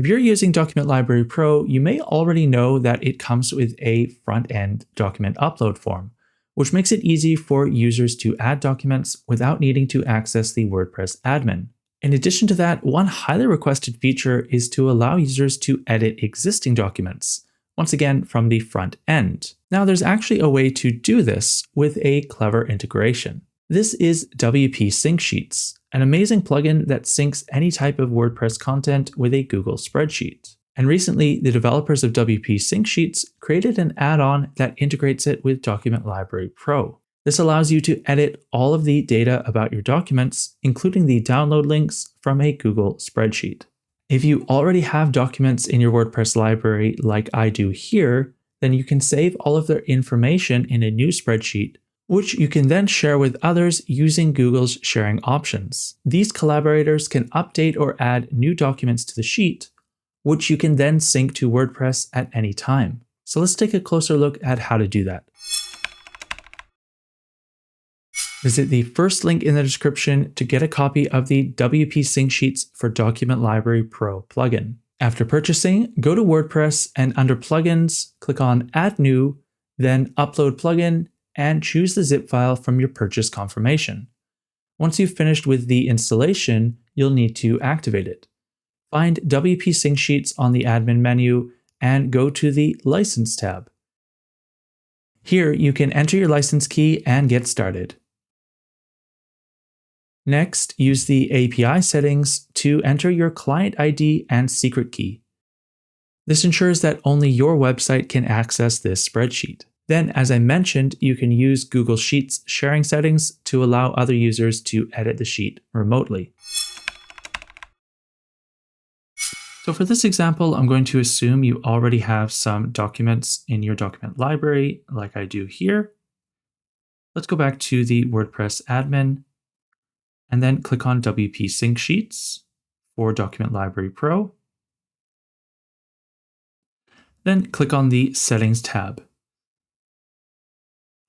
If you're using Document Library Pro, you may already know that it comes with a front-end document upload form, which makes it easy for users to add documents without needing to access the WordPress admin. In addition to that, one highly requested feature is to allow users to edit existing documents, once again from the front end. Now there's actually a way to do this with a clever integration. This is WP Sync Sheets, an amazing plugin that syncs any type of WordPress content with a Google spreadsheet. And recently, the developers of WP Sync Sheets created an add-on that integrates it with Document Library Pro. This allows you to edit all of the data about your documents, including the download links from a Google spreadsheet. If you already have documents in your WordPress library like I do here, then you can save all of their information in a new spreadsheet, which you can then share with others using Google's sharing options. These collaborators can update or add new documents to the sheet, which you can then sync to WordPress at any time. So let's take a closer look at how to do that. Visit the first link in the description to get a copy of the WP Sync Sheets for Document Library Pro plugin. After purchasing, go to WordPress and under Plugins, click on Add New, then Upload Plugin, and choose the zip file from your purchase confirmation. Once you've finished with the installation, you'll need to activate it. Find WP Sync Sheets on the admin menu and go to the License tab. Here you can enter your license key and get started. Next, use the API settings to enter your client ID and secret key. This ensures that only your website can access this spreadsheet. Then, as I mentioned, you can use Google Sheets sharing settings to allow other users to edit the sheet remotely. So for this example, I'm going to assume you already have some documents in your document library, like I do here. Let's go back to the WordPress admin and then click on WP Sync Sheets for Document Library Pro. Then click on the Settings tab.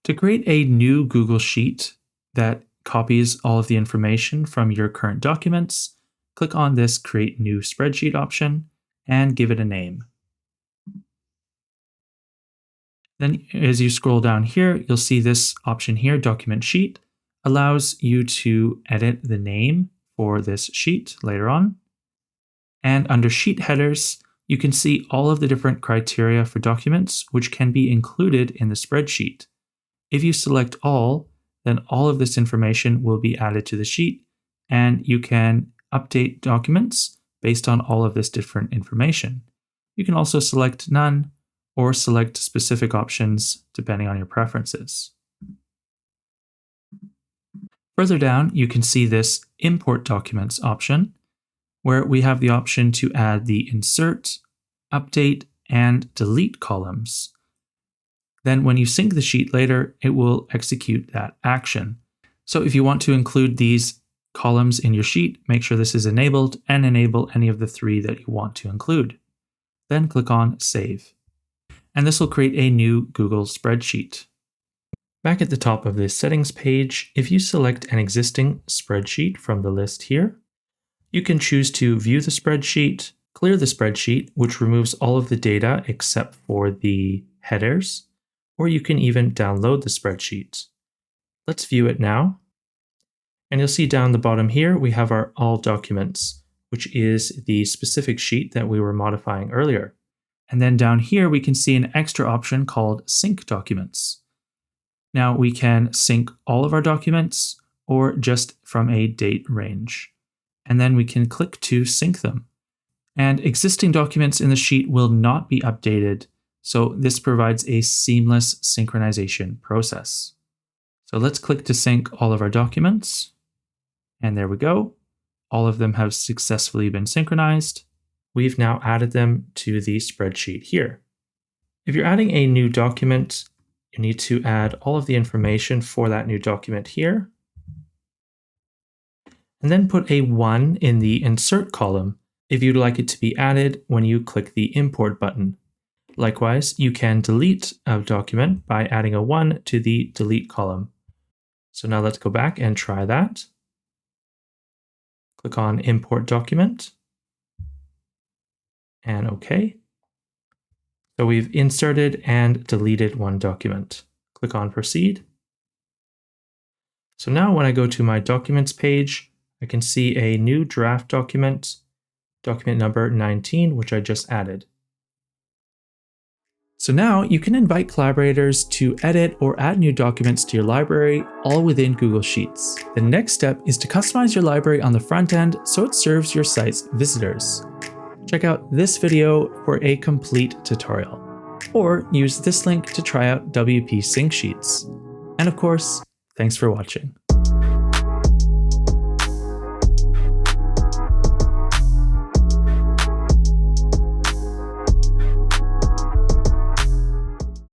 To create a new Google Sheet that copies all of the information from your current documents, click on this Create New Spreadsheet option and give it a name. Then as you scroll down here, you'll see this option here, Document Sheet, allows you to edit the name for this sheet later on. And under Sheet Headers, you can see all of the different criteria for documents which can be included in the spreadsheet. If you select all, then all of this information will be added to the sheet, and you can update documents based on all of this different information. You can also select none or select specific options depending on your preferences. Further down, you can see this Import Documents option, where we have the option to add the Insert, Update, and Delete columns. Then when you sync the sheet later, it will execute that action. So if you want to include these columns in your sheet, make sure this is enabled and enable any of the three that you want to include. Then click on Save. And this will create a new Google spreadsheet. Back at the top of this settings page, if you select an existing spreadsheet from the list here, you can choose to view the spreadsheet, clear the spreadsheet, which removes all of the data except for the headers, or you can even download the spreadsheet. Let's view it now. And you'll see down the bottom here, we have our All Documents, which is the specific sheet that we were modifying earlier. And then down here, we can see an extra option called Sync Documents. Now we can sync all of our documents or just from a date range. And then we can click to sync them. And existing documents in the sheet will not be updated, so this provides a seamless synchronization process. So let's click to sync all of our documents. And there we go. All of them have successfully been synchronized. We've now added them to the spreadsheet here. If you're adding a new document, you need to add all of the information for that new document here. And then put a 1 in the Insert column if you'd like it to be added when you click the Import button. Likewise, you can delete a document by adding a 1 to the Delete column. So now let's go back and try that. Click on Import Document. and OK. So we've inserted and deleted one document. Click on Proceed. So now when I go to my Documents page, I can see a new draft document, document number 19, which I just added. So now you can invite collaborators to edit or add new documents to your library, all within Google Sheets. The next step is to customize your library on the front end so it serves your site's visitors. Check out this video for a complete tutorial, or use this link to try out WP Sync Sheets. And of course, thanks for watching.